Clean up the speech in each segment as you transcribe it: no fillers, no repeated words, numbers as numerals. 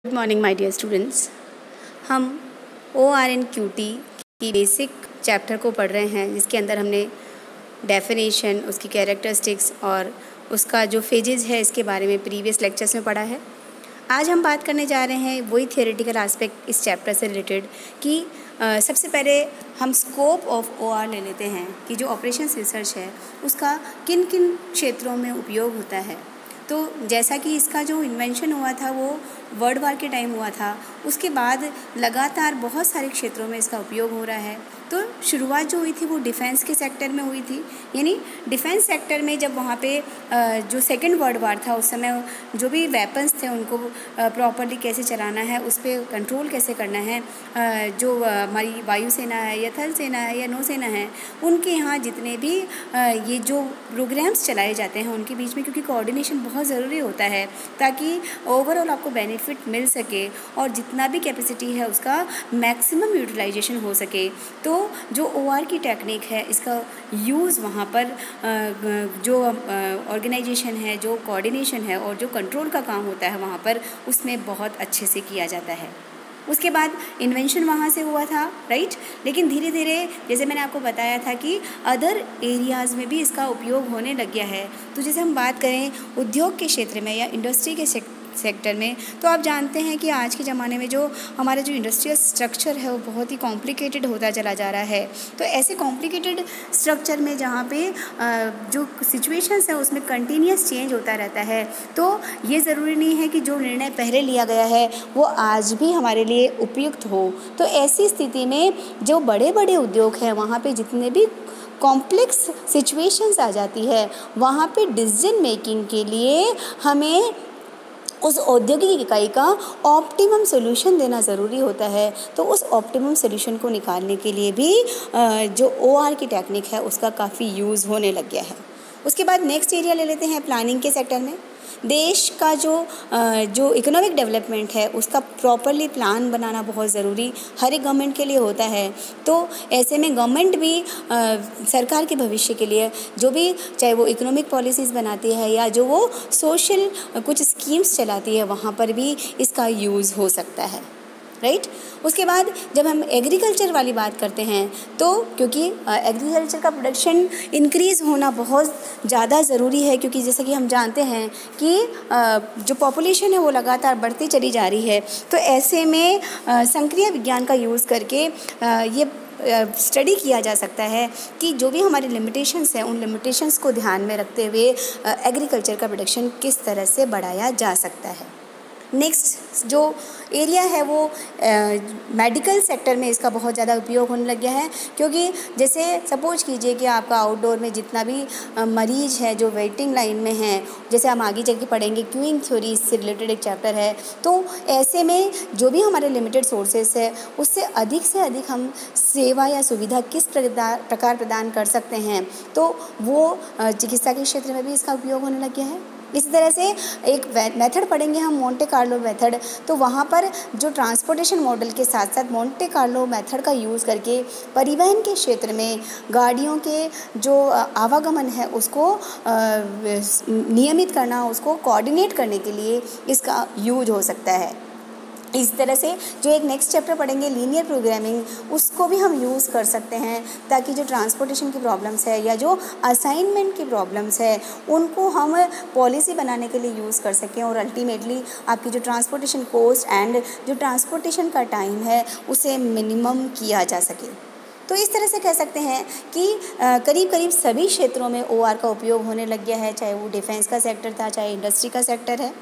Good morning my dear students. हम ORNQT की basic chapter को पढ़ रहे हैं, जिसके अंदर हमने डेफिनेशन, उसकी कैरेक्टरिस्टिक्स और उसका जो फेजेस है इसके बारे में प्रीवियस लेक्चर्स में पढ़ा है। आज हम बात करने जा रहे हैं वही थियोरेटिकल एस्पेक्ट इस चैप्टर से रिलेटेड कि सबसे पहले हम स्कोप ऑफ OR ले लेते हैं कि जो ऑपरेशंस रिसर्च है उसका किन किन क्षेत्रों में उपयोग होता है। तो जैसा कि इसका जो इन्वेंशन हुआ था वो वर्ल्ड वार के टाइम हुआ था, उसके बाद लगातार बहुत सारे क्षेत्रों में इसका उपयोग हो रहा है। तो शुरुआत जो हुई थी वो डिफेंस के सेक्टर में हुई थी, यानी डिफेंस सेक्टर में जब वहाँ पे जो सेकेंड वर्ल्ड वार था उस समय जो भी वेपन्स थे उनको प्रॉपरली कैसे चलाना है, उस पर कंट्रोल कैसे करना है, जो हमारी वायुसेना है या थल सेना है या नौसेना है, उनके यहाँ जितने भी ये जो प्रोग्राम्स चलाए जाते हैं उनके बीच में, क्योंकि कोऑर्डिनेशन बहुत ज़रूरी होता है ताकि ओवरऑल आपको बेनिफिट मिल सके और जितना भी कैपेसिटी है उसका मैक्सिमम यूटिलाइजेशन हो सके। तो जो OR की टेक्निक है इसका यूज़ वहाँ पर जो ऑर्गेनाइजेशन है, जो कोऑर्डिनेशन है और जो कंट्रोल का काम होता है वहाँ पर, उसमें बहुत अच्छे से किया जाता है। उसके बाद इन्वेंशन वहाँ से हुआ था, राइट। लेकिन धीरे धीरे जैसे मैंने आपको बताया था कि अदर एरियाज़ में भी इसका उपयोग होने लग गया है। तो जैसे हम बात करें उद्योग के क्षेत्र में या इंडस्ट्री के सेक्टर में, तो आप जानते हैं कि आज के ज़माने में जो हमारा जो इंडस्ट्रियल स्ट्रक्चर है वो बहुत ही कॉम्प्लिकेटेड होता चला जा रहा है। तो ऐसे कॉम्प्लिकेटेड स्ट्रक्चर में जहाँ पे जो सिचुएशंस है उसमें कंटिन्यूस चेंज होता रहता है, तो ये ज़रूरी नहीं है कि जो निर्णय पहले लिया गया है वो आज भी हमारे लिए उपयुक्त हो। तो ऐसी स्थिति में जो बड़े बड़े उद्योग हैं वहाँ पे जितने भी कॉम्प्लेक्स सिचुएशंस आ जाती है, वहाँ पे डिसीजन मेकिंग के लिए हमें उस औद्योगिक इकाई का ऑप्टिमम सॉल्यूशन देना ज़रूरी होता है। तो उस ऑप्टिमम सॉल्यूशन को निकालने के लिए भी जो OR की टेक्निक है उसका काफ़ी यूज़ होने लग गया है। उसके बाद नेक्स्ट एरिया ले लेते हैं प्लानिंग के सेक्टर में। देश का जो इकोनॉमिक डेवलपमेंट है उसका प्रॉपरली प्लान बनाना बहुत ज़रूरी हर एक गवर्नमेंट के लिए होता है। तो ऐसे में गवर्नमेंट भी सरकार के भविष्य के लिए जो भी, चाहे वो इकोनॉमिक पॉलिसीज़ बनाती है या जो वो सोशल कुछ स्कीम्स चलाती है, वहाँ पर भी इसका यूज़ हो सकता है, राइट। उसके बाद जब हम एग्रीकल्चर वाली बात करते हैं तो क्योंकि एग्रीकल्चर का प्रोडक्शन इंक्रीज़ होना बहुत ज़्यादा ज़रूरी है, क्योंकि जैसा कि हम जानते हैं कि जो पॉपुलेशन है वो लगातार बढ़ती चली जा रही है। तो ऐसे में संक्रिय विज्ञान का यूज़ करके ये स्टडी किया जा सकता है कि जो भी हमारी लिमिटेशंस हैं उन लिमिटेशंस को ध्यान में रखते हुए एग्रीकल्चर का प्रोडक्शन किस तरह से बढ़ाया जा सकता है। नेक्स्ट जो एरिया है वो मेडिकल सेक्टर में इसका बहुत ज़्यादा उपयोग होने लग गया है, क्योंकि जैसे सपोज कीजिए कि आपका आउटडोर में जितना भी मरीज़ है जो वेटिंग लाइन में हैं, जैसे हम आगे चल के पढ़ेंगे क्यूइंग थ्योरी, इससे रिलेटेड एक चैप्टर है। तो ऐसे में जो भी हमारे लिमिटेड सोर्सेस है उससे अधिक हम सेवा या सुविधा किस प्रकार प्रदान कर सकते हैं, तो वो चिकित्सा के क्षेत्र में भी इसका उपयोग होने लग गया है। इसी तरह से एक मेथड पढ़ेंगे हम, मोंटे कार्लो मेथड। तो वहाँ पर जो ट्रांसपोर्टेशन मॉडल के साथ साथ मोंटे कार्लो मेथड का यूज़ करके परिवहन के क्षेत्र में गाड़ियों के जो आवागमन है उसको नियमित करना, उसको कोऑर्डिनेट करने के लिए इसका यूज हो सकता है। इस तरह से जो एक नेक्स्ट चैप्टर पढ़ेंगे लीनियर प्रोग्रामिंग, उसको भी हम यूज़ कर सकते हैं ताकि जो ट्रांसपोर्टेशन की प्रॉब्लम्स है या जो असाइनमेंट की प्रॉब्लम्स है उनको हम पॉलिसी बनाने के लिए यूज़ कर सकें और अल्टीमेटली आपकी जो ट्रांसपोर्टेशन कॉस्ट एंड जो ट्रांसपोर्टेशन का टाइम है उसे मिनिमम किया जा सके। तो इस तरह से कह सकते हैं कि करीब करीब सभी क्षेत्रों में OR का उपयोग होने लग गया है, चाहे वो डिफेंस का सेक्टर था, चाहे इंडस्ट्री का सेक्टर है,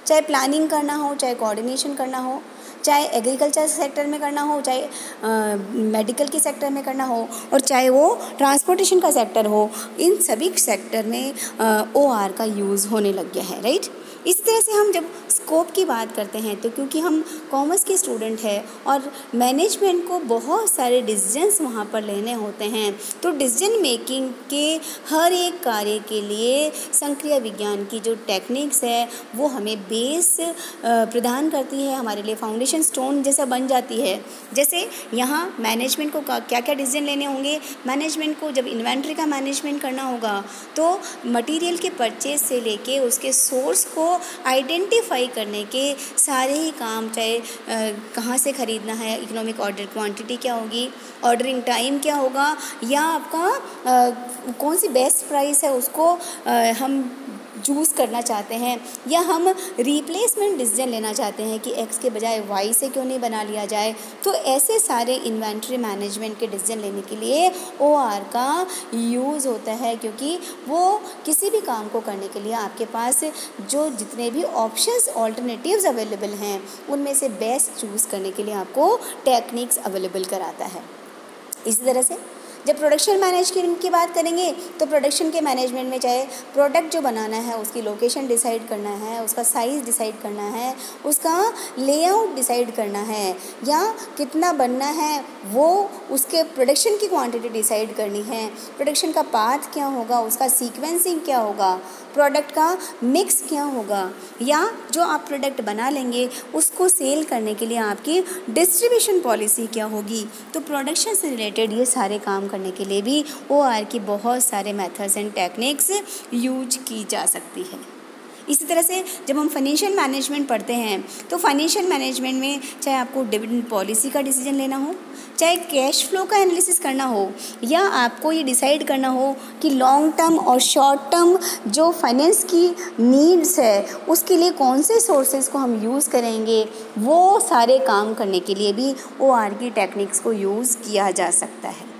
चाहे प्लानिंग करना हो, चाहे कोऑर्डिनेशन करना हो, चाहे एग्रीकल्चर सेक्टर में करना हो, चाहे मेडिकल के सेक्टर में करना हो और चाहे वो ट्रांसपोर्टेशन का सेक्टर हो, इन सभी सेक्टर में OR का यूज़ होने लग गया है, राइट। इस तरह से हम जब स्कोप की बात करते हैं तो क्योंकि हम कॉमर्स के स्टूडेंट हैं और मैनेजमेंट को बहुत सारे डिसीजंस वहाँ पर लेने होते हैं, तो डिसीजन मेकिंग के हर एक कार्य के लिए संक्रिय विज्ञान की जो टेक्निक्स है वो हमें बेस प्रदान करती है, हमारे लिए फाउंडेशन स्टोन जैसा बन जाती है। जैसे यहाँ मैनेजमेंट को क्या क्या डिसीजन लेने होंगे, मैनेजमेंट को जब इन्वेंट्री का मैनेजमेंट करना होगा तो मटेरियल के परचेज से लेके उसके सोर्स को आइडेंटिफाई करने के सारे ही काम, चाहे कहाँ से ख़रीदना है, इकोनॉमिक ऑर्डर क्वांटिटी क्या होगी, ऑर्डरिंग टाइम क्या होगा, या आपका कौन सी बेस्ट प्राइस है उसको हम चूज़ करना चाहते हैं, या हम रिप्लेसमेंट डिसीजन लेना चाहते हैं कि एक्स के बजाय वाई से क्यों नहीं बना लिया जाए। तो ऐसे सारे इन्वेंट्री मैनेजमेंट के डिसीजन लेने के लिए OR का यूज़ होता है, क्योंकि वो किसी भी काम को करने के लिए आपके पास जो जितने भी ऑप्शंस ऑल्टरनेटिव्स अवेलेबल हैं उनमें से बेस्ट चूज़ करने के लिए आपको टेक्निक्स अवेलेबल कराता है। इसी तरह से जब प्रोडक्शन मैनेजमेंट की बात करेंगे तो प्रोडक्शन के मैनेजमेंट में चाहे प्रोडक्ट जो बनाना है उसकी लोकेशन डिसाइड करना है, उसका साइज़ डिसाइड करना है, उसका लेआउट डिसाइड करना है, या कितना बनना है वो उसके प्रोडक्शन की क्वांटिटी डिसाइड करनी है, प्रोडक्शन का पाथ क्या होगा, उसका सीक्वेंसिंग क्या होगा, प्रोडक्ट का मिक्स क्या होगा, या जो आप प्रोडक्ट बना लेंगे उसको सेल करने के लिए आपकी डिस्ट्रीब्यूशन पॉलिसी क्या होगी। तो प्रोडक्शन से रिलेटेड ये सारे काम करने के लिए भी OR की बहुत सारे मेथड्स एंड टेक्निक्स यूज की जा सकती है। इसी तरह से जब हम फाइनेंशियल मैनेजमेंट पढ़ते हैं तो फाइनेंशियल मैनेजमेंट में चाहे आपको डिविडेंड पॉलिसी का डिसीजन लेना हो, चाहे कैश फ्लो का एनालिसिस करना हो, या आपको ये डिसाइड करना हो कि लॉन्ग टर्म और शॉर्ट टर्म जो फाइनेंस की नीड्स है उसके लिए कौन से सोर्सेज को हम यूज़ करेंगे, वो सारे काम करने के लिए भी OR की टेक्निक्स को यूज़ किया जा सकता है।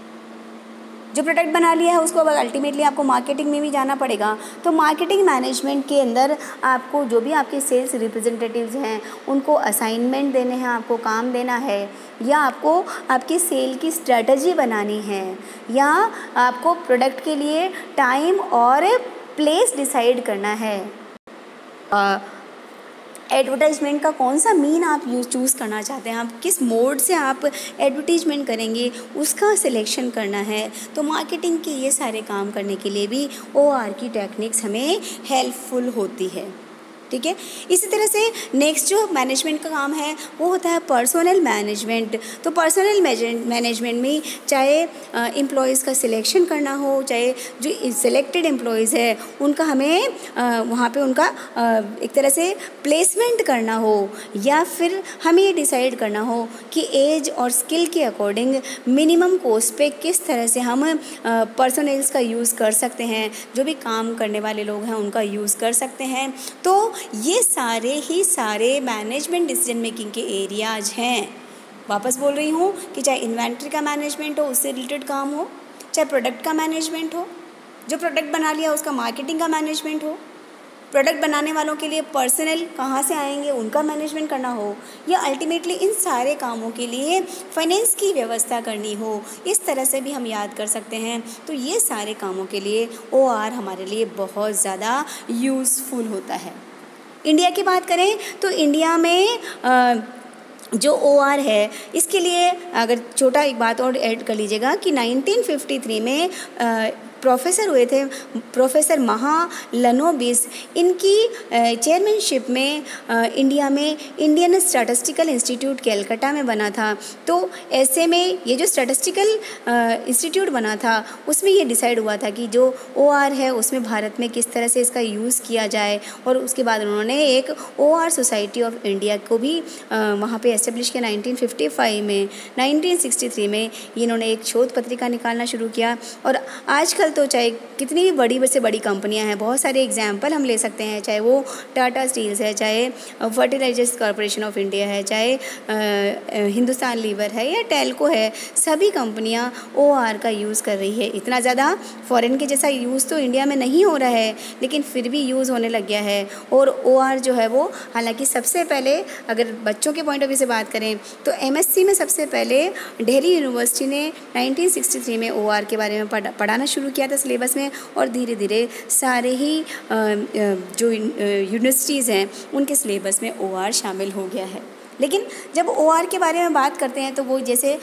जो प्रोडक्ट बना लिया है उसको अब अल्टीमेटली आपको मार्केटिंग में भी जाना पड़ेगा, तो मार्केटिंग मैनेजमेंट के अंदर आपको जो भी आपके सेल्स रिप्रेजेंटेटिव्स हैं उनको असाइनमेंट देने हैं, आपको काम देना है, या आपको आपकी सेल की स्ट्रेटजी बनानी है, या आपको प्रोडक्ट के लिए टाइम और प्लेस डिसाइड करना है, एडवर्टाइजमेंट का कौन सा मीन आप चूज़ करना चाहते हैं, आप किस मोड से आप एडवर्टीजमेंट करेंगे उसका सिलेक्शन करना है। तो मार्केटिंग के ये सारे काम करने के लिए भी OR की टेक्निक्स हमें हेल्पफुल होती है। ठीक है। इसी तरह से नेक्स्ट जो मैनेजमेंट का काम है वो होता है पर्सनल मैनेजमेंट। तो पर्सनल मैनेजमेंट में चाहे एम्प्लॉयज़ का सिलेक्शन करना हो, चाहे जो सिलेक्टेड एम्प्लॉयज़ है उनका हमें वहाँ पे उनका एक तरह से प्लेसमेंट करना हो, या फिर हमें ये डिसाइड करना हो कि एज और स्किल के अकॉर्डिंग मिनिमम कॉस्ट पे किस तरह से हम पर्सनल्स का यूज़ कर सकते हैं, जो भी काम करने वाले लोग हैं उनका यूज़ कर सकते हैं। तो ये सारे मैनेजमेंट डिसीजन मेकिंग के एरियाज हैं। वापस बोल रही हूँ कि चाहे इन्वेंट्री का मैनेजमेंट हो, उससे रिलेटेड काम हो, चाहे प्रोडक्ट का मैनेजमेंट हो, जो प्रोडक्ट बना लिया उसका मार्केटिंग का मैनेजमेंट हो, प्रोडक्ट बनाने वालों के लिए पर्सनल कहाँ से आएंगे उनका मैनेजमेंट करना हो, या अल्टीमेटली इन सारे कामों के लिए फाइनेंस की व्यवस्था करनी हो, इस तरह से भी हम याद कर सकते हैं। तो ये सारे कामों के लिए OR हमारे लिए बहुत ज़्यादा यूज़फुल होता है। इंडिया की बात करें तो इंडिया में जो OR है इसके लिए अगर छोटा एक बात और ऐड कर लीजिएगा कि 1953 में प्रोफेसर हुए थे प्रोफेसर महालनोबिस, इनकी चेयरमैनशिप में इंडिया में इंडियन स्टैटिस्टिकल इंस्टीट्यूट कलकत्ता में बना था। तो ऐसे में ये जो स्टैटिस्टिकल इंस्टीट्यूट बना था उसमें ये डिसाइड हुआ था कि जो OR है उसमें भारत में किस तरह से इसका यूज़ किया जाए, और उसके बाद उन्होंने एक OR सोसाइटी ऑफ इंडिया को भी वहाँ पे एस्टेब्लिश किया 1955 में। 1963 में इन्होंने एक शोध पत्रिका निकालना शुरू किया, और आजकल तो चाहे कितनी भी बड़ी से बड़ी कंपनियां हैं, बहुत सारे एग्जाम्पल हम ले सकते हैं, चाहे वो टाटा स्टील्स है, चाहे फर्टिलाइजर्स कॉरपोरेशन ऑफ इंडिया है, चाहे हिंदुस्तान लीवर है या टेल्को है, सभी कंपनियां OR का यूज़ कर रही है। इतना ज़्यादा फॉरेन के जैसा यूज़ तो इंडिया में नहीं हो रहा है, लेकिन फिर भी यूज़ होने लग गया है। और OR जो है वो, हालांकि सबसे पहले अगर बच्चों के पॉइंट ऑफ व्यू से बात करें तो MSc में सबसे पहले दिल्ली यूनिवर्सिटी ने 1963 में OR के बारे में पढ़ाना शुरू किया था सिलेबस में, और धीरे धीरे सारे ही जो यूनिवर्सिटीज़ हैं उनके सिलेबस में OR शामिल हो गया है। लेकिन जब OR के बारे में बात करते हैं तो वो जैसे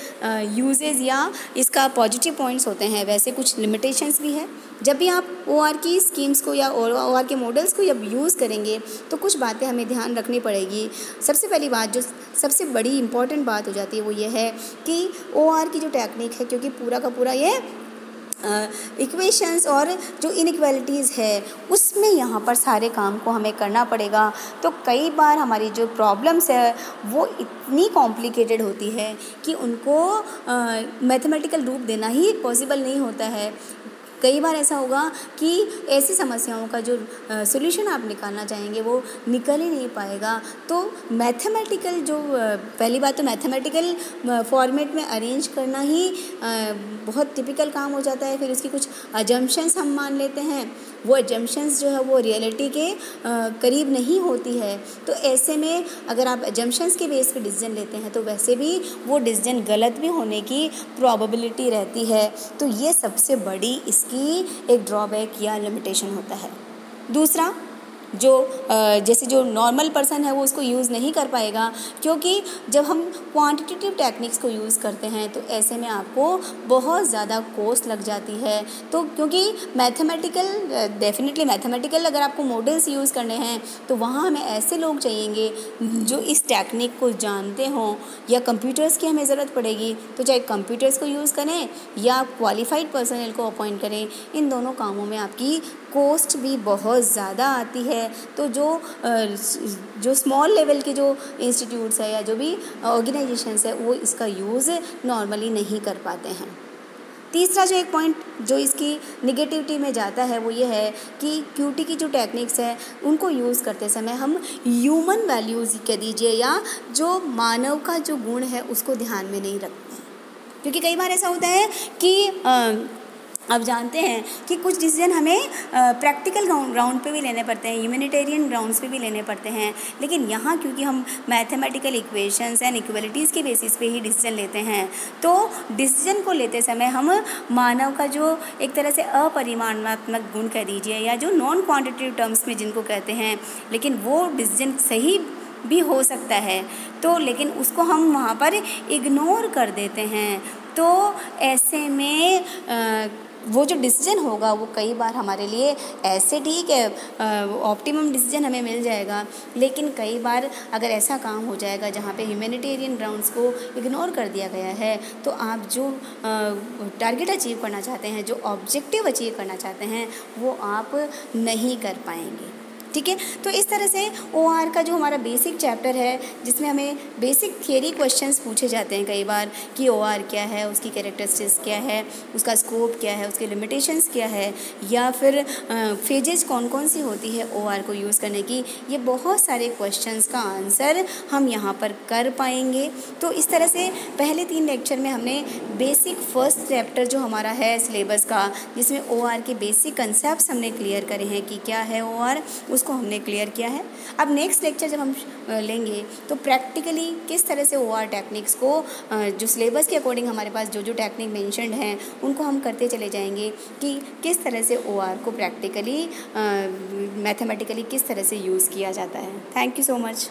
यूजेज या इसका पॉजिटिव पॉइंट्स होते हैं, वैसे कुछ लिमिटेशंस भी है। जब भी आप OR की स्कीम्स को या OR के मॉडल्स को जब यूज़ करेंगे तो कुछ बातें हमें ध्यान रखनी पड़ेगी। सबसे पहली बात, जो सबसे बड़ी इंपॉर्टेंट बात हो जाती है वो ये है कि OR की जो टेक्निक है, क्योंकि पूरा का पूरा ये इक्वेशंस और जो इनइक्वालिटीज़ है उसमें यहाँ पर सारे काम को हमें करना पड़ेगा। तो कई बार हमारी जो प्रॉब्लम्स है वो इतनी कॉम्प्लिकेटेड होती है कि उनको मैथमेटिकल रूप देना ही पॉसिबल नहीं होता है। कई बार ऐसा होगा कि ऐसी समस्याओं का जो सॉल्यूशन आप निकालना चाहेंगे वो निकल ही नहीं पाएगा। तो मैथमेटिकल जो पहली बात तो मैथमेटिकल फॉर्मेट में अरेंज करना ही बहुत टिपिकल काम हो जाता है। फिर उसकी कुछ अजम्पशंस हम मान लेते हैं, वो एजम्पशंस जो है वो रियलिटी के करीब नहीं होती है। तो ऐसे में अगर आप एजम्पशंस के बेस पे डिसीजन लेते हैं तो वैसे भी वो डिसीजन गलत भी होने की प्रोबेबिलिटी रहती है। तो ये सबसे बड़ी इसकी एक ड्रॉबैक या लिमिटेशन होता है। दूसरा, जो जैसे जो नॉर्मल पर्सन है वो उसको यूज़ नहीं कर पाएगा, क्योंकि जब हम क्वांटिटेटिव टेक्निक्स को यूज़ करते हैं तो ऐसे में आपको बहुत ज़्यादा कॉस्ट लग जाती है। तो क्योंकि डेफिनेटली मैथमेटिकल अगर आपको मॉडल्स यूज़ करने हैं तो वहाँ हमें ऐसे लोग चाहिएंगे जो इस टेक्निक को जानते हों, या कंप्यूटर्स की हमें ज़रूरत पड़ेगी तो चाहे कंप्यूटर्स को यूज़ करें या क्वालिफाइड पर्सनल को अपॉइंट करें। इन दोनों कामों में आपकी कॉस्ट भी बहुत ज़्यादा आती है। तो जो स्मॉल लेवल के जो इंस्टीट्यूट्स है या जो भी ऑर्गेनाइजेशंस है वो इसका यूज़ नॉर्मली नहीं कर पाते हैं। तीसरा जो एक पॉइंट जो इसकी निगेटिविटी में जाता है वो ये है कि क्यूटी की जो टेक्निक्स है उनको यूज़ करते समय हम ह्यूमन वैल्यूज़ कह दीजिए या जो मानव का जो गुण है उसको ध्यान में नहीं रखते हैं। क्योंकि कई बार ऐसा होता है कि अब जानते हैं कि कुछ डिसीजन हमें प्रैक्टिकल ग्राउंड पे भी लेने पड़ते हैं, ह्यूमैनिटेरियन ग्राउंड्स पे भी लेने पड़ते हैं, लेकिन यहाँ क्योंकि हम मैथमेटिकल इक्वेशंस एंड इक्वलिटीज़ के बेसिस पे ही डिसीजन लेते हैं तो डिसीजन को लेते समय हम मानव का जो एक तरह से अपरिमाणात्मक गुण कह दीजिए या जो नॉन क्वांटिटेटिव टर्म्स में जिनको कहते हैं, लेकिन वो डिसीजन सही भी हो सकता है तो लेकिन उसको हम वहाँ पर इग्नोर कर देते हैं। तो ऐसे में वो जो डिसीजन होगा वो कई बार हमारे लिए ऐसे ठीक है ऑप्टिमम डिसीजन हमें मिल जाएगा, लेकिन कई बार अगर ऐसा काम हो जाएगा जहाँ पे ह्यूमैनिटेरियन ग्राउंड्स को इग्नोर कर दिया गया है तो आप जो टारगेट अचीव करना चाहते हैं, जो ऑब्जेक्टिव अचीव करना चाहते हैं वो आप नहीं कर पाएंगे। ठीक है, तो इस तरह से OR का जो हमारा बेसिक चैप्टर है जिसमें हमें बेसिक थियरी क्वेश्चंस पूछे जाते हैं कई बार कि OR क्या है, उसकी कैरेक्टरिस्टिक्स क्या है, उसका स्कोप क्या है, उसके लिमिटेशंस क्या है, या फिर फेजेस कौन कौन सी होती है OR को यूज़ करने की। ये बहुत सारे क्वेश्चंस का आंसर हम यहाँ पर कर पाएंगे। तो इस तरह से पहले 3 लेक्चर में हमने बेसिक फर्स्ट चैप्टर जो हमारा है सिलेबस का, जिसमें OR के बेसिक कंसेप्ट हमने क्लियर करे हैं कि क्या है OR, को हमने क्लियर किया है। अब नेक्स्ट लेक्चर जब हम लेंगे तो प्रैक्टिकली किस तरह से OR टेक्निक्स को जो सिलेबस के अकॉर्डिंग हमारे पास जो जो टेक्निक मेंशन्ड हैं उनको हम करते चले जाएंगे कि किस तरह से OR को प्रैक्टिकली मैथमेटिकली किस तरह से यूज़ किया जाता है। Thank you so much.